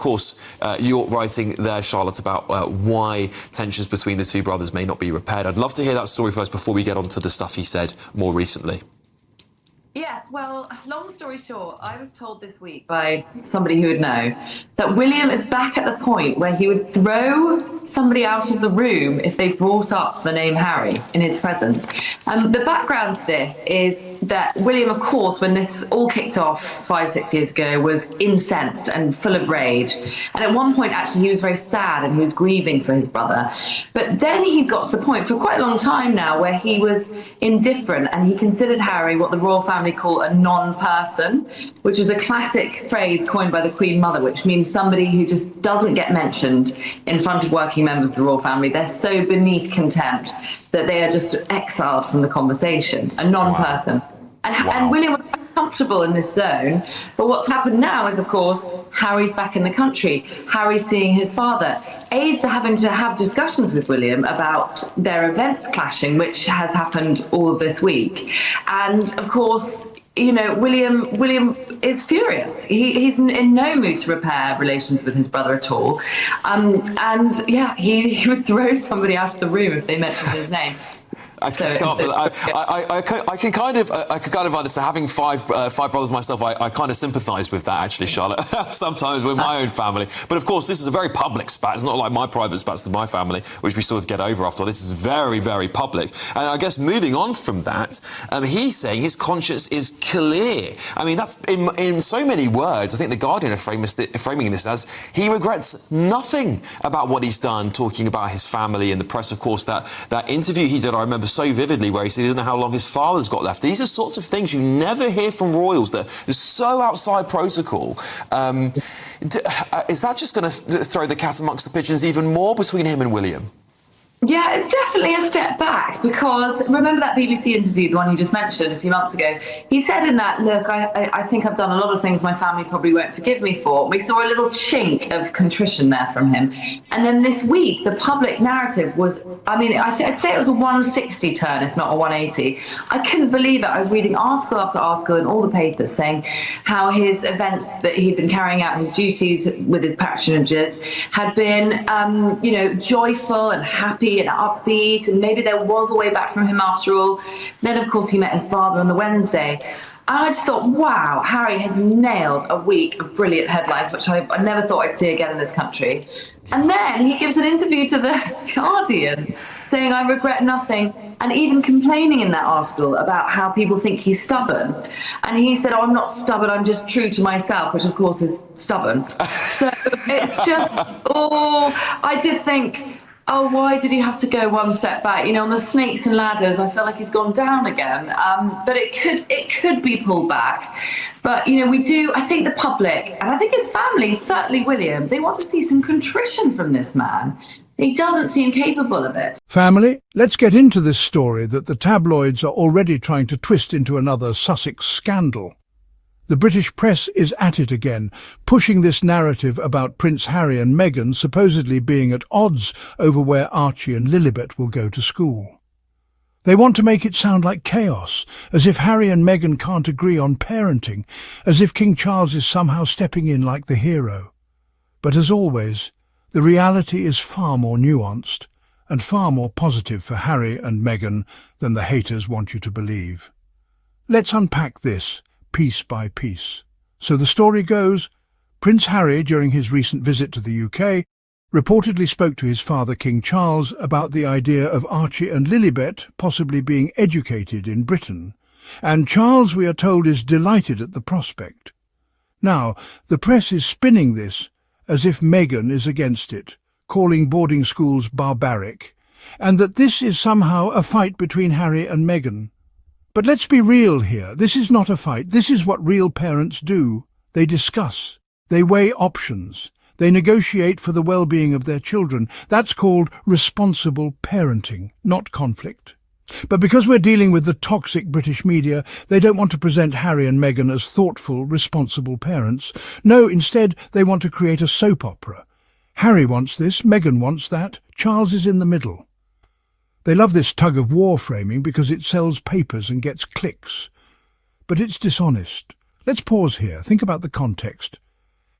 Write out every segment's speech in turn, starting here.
course, you're writing there, Charlotte, about why tensions between the two brothers may not be repaired. I'd love to hear that story first before we get on to the stuff he said more recently. Yes, well, long story short, I was told this week by somebody who would know that William is back at the point where he would throw somebody out of the room if they brought up the name Harry in his presence. The background to this is that William, of course, when this all kicked off 5-6 years ago, was incensed and full of rage. And at one point, actually, he was very sad and he was grieving for his brother. But then he got to the point for quite a long time now where he was indifferent and he considered Harry what the royal family call a non-person, which was a classic phrase coined by the Queen Mother, which means somebody who just doesn't get mentioned in front of working members of the royal family. They're so beneath contempt that they are just exiled from the conversation, a non-person. Wow. And William was comfortable in this zone, but what's happened now is, of course, Harry's back in the country. Harry's seeing his father. Aides are having to have discussions with William about their events clashing, which has happened all of this week. And of course, you know, William is furious. He's in no mood to repair relations with his brother at all. And yeah, he would throw somebody out of the room if they mentioned his name. I just can't. I can kind of understand. Having five brothers myself, I kind of sympathise with that, actually, Charlotte. Sometimes with my own family, but of course this is a very public spat. It's not like my private spats with my family, which we sort of get over after all. This is very, very public. And I guess moving on from that, he's saying his conscience is clear. I mean, that's in so many words. I think the Guardian are framing this as he regrets nothing about what he's done, talking about his family and the press. Of course, that interview he did, I remember so vividly, where he said he doesn't know how long his father's got left. These are sorts of things you never hear from royals that are so outside protocol. Is that just going to throw the cat amongst the pigeons even more between him and William? Yeah, it's definitely a step back, because remember that BBC interview, the one you just mentioned a few months ago? He said in that, look, I think I've done a lot of things my family probably won't forgive me for. We saw a little chink of contrition there from him. And then this week, the public narrative was, I mean, I'd say it was a 160 turn, if not a 180. I couldn't believe it. I was reading article after article in all the papers saying how his events that he'd been carrying out, his duties with his patronages, had been, joyful and happy and upbeat, and maybe there was a way back from him after all. Then, of course, he met his father on the Wednesday. And I just thought, wow, Harry has nailed a week of brilliant headlines, which I never thought I'd see again in this country. And then he gives an interview to the Guardian saying, I regret nothing, and even complaining in that article about how people think he's stubborn. And he said, I'm not stubborn, I'm just true to myself, which of course is stubborn. So it's just, I did think, why did he have to go one step back? You know, on the snakes and ladders, I feel like he's gone down again. But it could be pulled back. But, you know, I think the public, and I think his family, certainly William, they want to see some contrition from this man. He doesn't seem capable of it. Family, let's get into this story that the tabloids are already trying to twist into another Sussex scandal. The British press is at it again, pushing this narrative about Prince Harry and Meghan supposedly being at odds over where Archie and Lilibet will go to school. They want to make it sound like chaos, as if Harry and Meghan can't agree on parenting, as if King Charles is somehow stepping in like the hero. But as always, the reality is far more nuanced and far more positive for Harry and Meghan than the haters want you to believe. Let's unpack this piece by piece. So the story goes, Prince Harry, during his recent visit to the UK, reportedly spoke to his father King Charles about the idea of Archie and Lilibet possibly being educated in Britain, and Charles, we are told, is delighted at the prospect. Now, the press is spinning this as if Meghan is against it, calling boarding schools barbaric, and that this is somehow a fight between Harry and Meghan. But let's be real here. This is not a fight. This is what real parents do. They discuss. They weigh options. They negotiate for the well-being of their children. That's called responsible parenting, not conflict. But because we're dealing with the toxic British media, they don't want to present Harry and Meghan as thoughtful, responsible parents. No, instead, they want to create a soap opera. Harry wants this, Meghan wants that, Charles is in the middle. They love this tug-of-war framing because it sells papers and gets clicks. But it's dishonest. Let's pause here. Think about the context.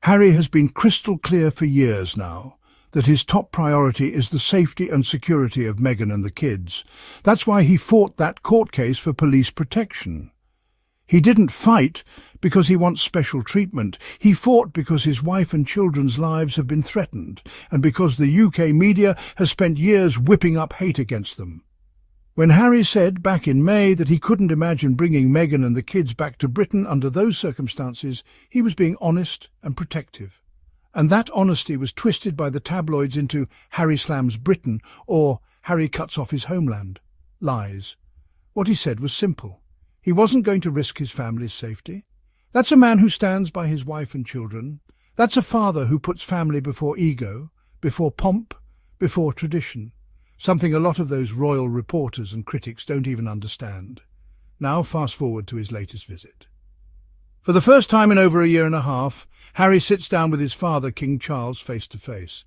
Harry has been crystal clear for years now that his top priority is the safety and security of Meghan and the kids. That's why he fought that court case for police protection. He didn't fight because he wants special treatment. He fought because his wife and children's lives have been threatened, and because the UK media has spent years whipping up hate against them. When Harry said back in May that he couldn't imagine bringing Meghan and the kids back to Britain under those circumstances, he was being honest and protective. And that honesty was twisted by the tabloids into Harry slams Britain or Harry cuts off his homeland. Lies. What he said was simple. He wasn't going to risk his family's safety. That's a man who stands by his wife and children. That's a father who puts family before ego, before pomp, before tradition. Something a lot of those royal reporters and critics don't even understand. Now fast forward to his latest visit. For the first time in over a year and a half, Harry sits down with his father, King Charles, face to face.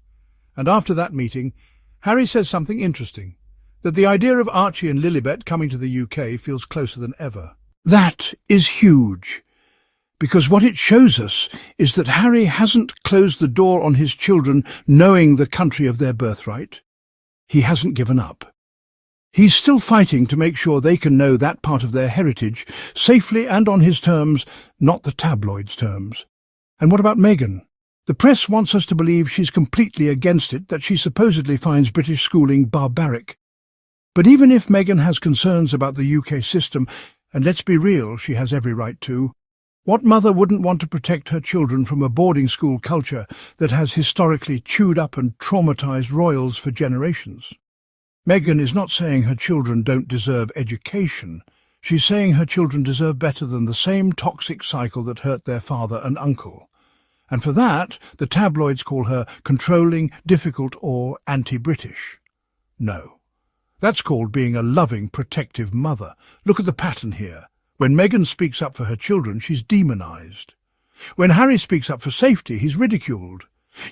And after that meeting, Harry says something interesting, that the idea of Archie and Lilibet coming to the UK feels closer than ever. That is huge, because what it shows us is that Harry hasn't closed the door on his children knowing the country of their birthright. He hasn't given up. He's still fighting to make sure they can know that part of their heritage safely and on his terms, not the tabloids' terms. And what about Meghan? The press wants us to believe she's completely against it, that she supposedly finds British schooling barbaric. But even if Meghan has concerns about the UK system, and let's be real, she has every right to, what mother wouldn't want to protect her children from a boarding school culture that has historically chewed up and traumatized royals for generations? Meghan is not saying her children don't deserve education. She's saying her children deserve better than the same toxic cycle that hurt their father and uncle. And for that, the tabloids call her controlling, difficult, or anti-British. No. That's called being a loving, protective mother. Look at the pattern here. When Meghan speaks up for her children, she's demonized. When Harry speaks up for safety, he's ridiculed.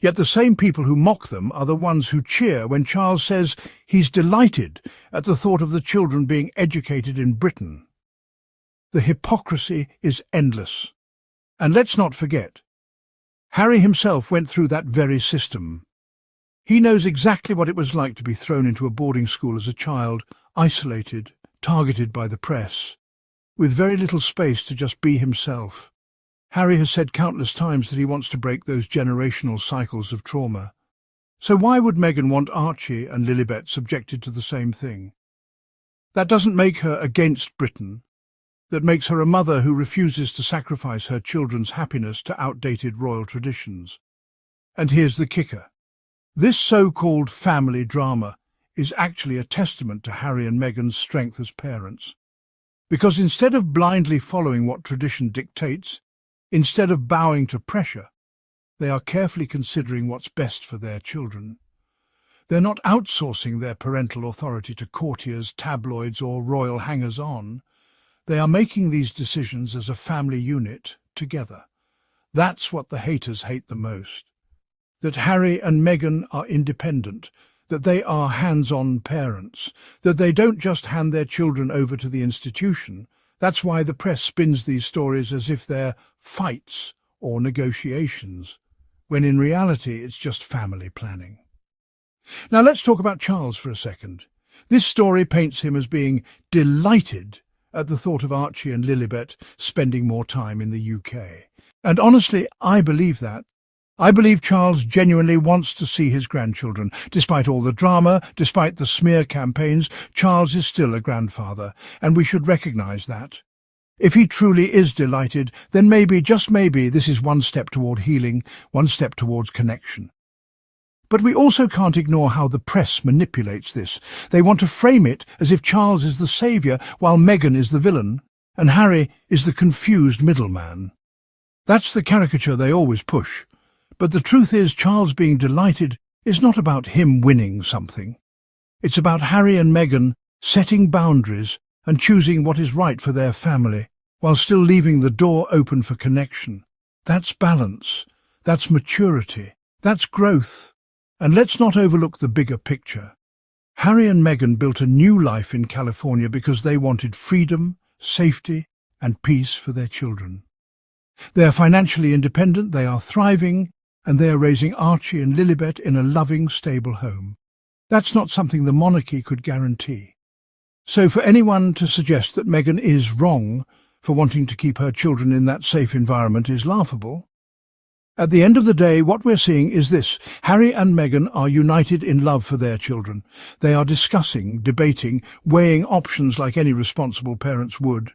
Yet the same people who mock them are the ones who cheer when Charles says he's delighted at the thought of the children being educated in Britain. The hypocrisy is endless. And let's not forget, Harry himself went through that very system. He knows exactly what it was like to be thrown into a boarding school as a child, isolated, targeted by the press, with very little space to just be himself. Harry has said countless times that he wants to break those generational cycles of trauma. So why would Meghan want Archie and Lilibet subjected to the same thing? That doesn't make her against Britain. That makes her a mother who refuses to sacrifice her children's happiness to outdated royal traditions. And here's the kicker. This so-called family drama is actually a testament to Harry and Meghan's strength as parents. Because instead of blindly following what tradition dictates, instead of bowing to pressure, they are carefully considering what's best for their children. They're not outsourcing their parental authority to courtiers, tabloids, or royal hangers-on. They are making these decisions as a family unit, together. That's what the haters hate the most. That Harry and Meghan are independent, that they are hands-on parents, that they don't just hand their children over to the institution. That's why the press spins these stories as if they're fights or negotiations, when in reality it's just family planning. Now let's talk about Charles for a second. This story paints him as being delighted at the thought of Archie and Lilibet spending more time in the UK. And honestly, I believe that. I believe Charles genuinely wants to see his grandchildren. Despite all the drama, despite the smear campaigns, Charles is still a grandfather, and we should recognise that. If he truly is delighted, then maybe, just maybe, this is one step toward healing, one step towards connection. But we also can't ignore how the press manipulates this. They want to frame it as if Charles is the saviour while Meghan is the villain, and Harry is the confused middleman. That's the caricature they always push. But the truth is, Charles being delighted is not about him winning something. It's about Harry and Meghan setting boundaries and choosing what is right for their family, while still leaving the door open for connection. That's balance. That's maturity. That's growth. And let's not overlook the bigger picture. Harry and Meghan built a new life in California because they wanted freedom, safety, and peace for their children. They are financially independent, they are thriving, and they are raising Archie and Lilibet in a loving, stable home. That's not something the monarchy could guarantee. So for anyone to suggest that Meghan is wrong for wanting to keep her children in that safe environment is laughable. At the end of the day, what we're seeing is this. Harry and Meghan are united in love for their children. They are discussing, debating, weighing options like any responsible parents would.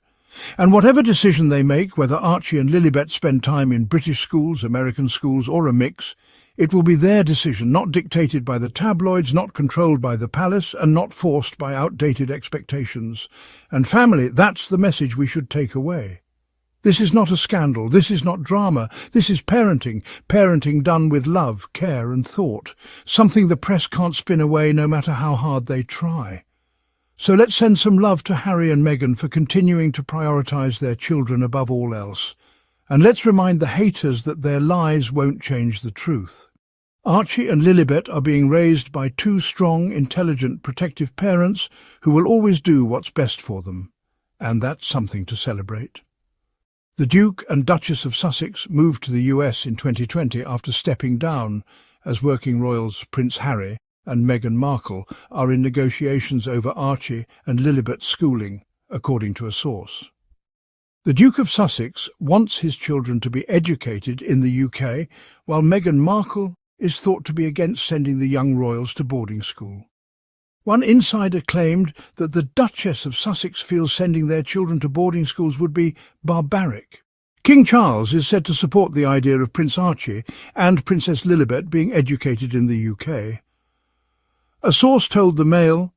And whatever decision they make, whether Archie and Lilibet spend time in British schools, American schools, or a mix, it will be their decision, not dictated by the tabloids, not controlled by the palace, and not forced by outdated expectations. And family, that's the message we should take away. This is not a scandal, this is not drama, this is parenting, parenting done with love, care and thought, something the press can't spin away no matter how hard they try. So let's send some love to Harry and Meghan for continuing to prioritise their children above all else. And let's remind the haters that their lies won't change the truth. Archie and Lilibet are being raised by two strong, intelligent, protective parents who will always do what's best for them. And that's something to celebrate. The Duke and Duchess of Sussex moved to the US in 2020 after stepping down as working royals Prince Harry and Meghan Markle are in negotiations over Archie and Lilibet's schooling, according to a source. The Duke of Sussex wants his children to be educated in the UK, while Meghan Markle is thought to be against sending the young royals to boarding school. One insider claimed that the Duchess of Sussex feels sending their children to boarding schools would be barbaric. King Charles is said to support the idea of Prince Archie and Princess Lilibet being educated in the UK. A source told the Mail,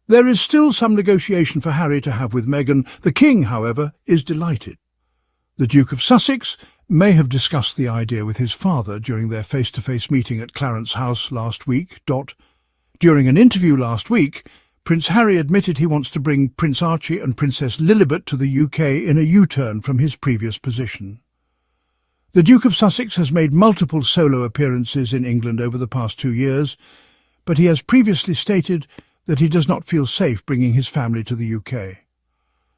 "There is still some negotiation for Harry to have with Meghan. The King, however, is delighted." The Duke of Sussex may have discussed the idea with his father during their face-to-face meeting at Clarence House last week. During an interview last week, Prince Harry admitted he wants to bring Prince Archie and Princess Lilibet to the UK in a U-turn from his previous position. The Duke of Sussex has made multiple solo appearances in England over the past 2 years, but he has previously stated that he does not feel safe bringing his family to the UK.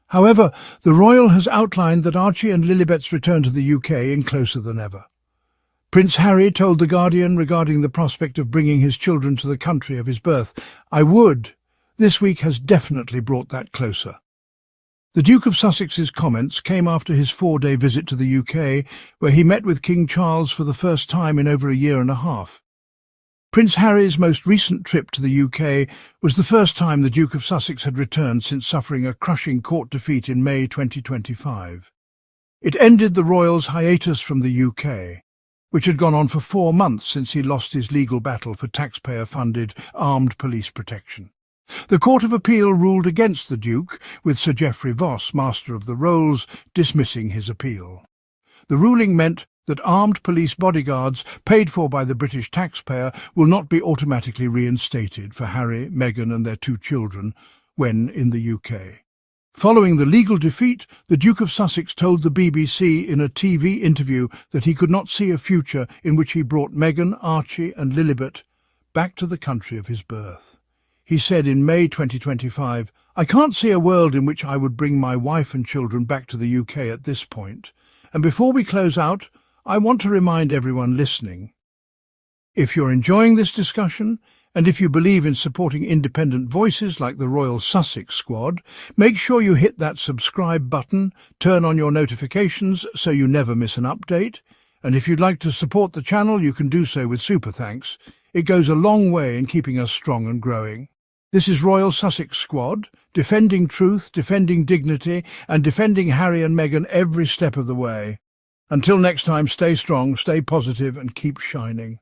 However, the royal has outlined that Archie and Lilibet's return to the UK is closer than ever. Prince Harry told The Guardian regarding the prospect of bringing his children to the country of his birth, "I would. This week has definitely brought that closer." The Duke of Sussex's comments came after his 4-day visit to the UK, where he met with King Charles for the first time in over a year and a half. Prince Harry's most recent trip to the UK was the first time the Duke of Sussex had returned since suffering a crushing court defeat in May 2025. It ended the royal's hiatus from the UK, which had gone on for 4 months since he lost his legal battle for taxpayer-funded armed police protection. The Court of Appeal ruled against the Duke, with Sir Geoffrey Voss, Master of the Rolls, dismissing his appeal. The ruling meant that armed police bodyguards, paid for by the British taxpayer, will not be automatically reinstated for Harry, Meghan and their 2 children when in the UK. Following the legal defeat, the Duke of Sussex told the BBC in a TV interview that he could not see a future in which he brought Meghan, Archie and Lilibet back to the country of his birth. He said in May 2025, "I can't see a world in which I would bring my wife and children back to the UK at this point. And before we close out, I want to remind everyone listening, if you're enjoying this discussion, and if you believe in supporting independent voices like the Royal Sussex Squad, make sure you hit that subscribe button, turn on your notifications so you never miss an update, and if you'd like to support the channel, you can do so with super thanks. It goes a long way in keeping us strong and growing. This is Royal Sussex Squad, defending truth, defending dignity, and defending Harry and Meghan every step of the way. Until next time, stay strong, stay positive, and keep shining.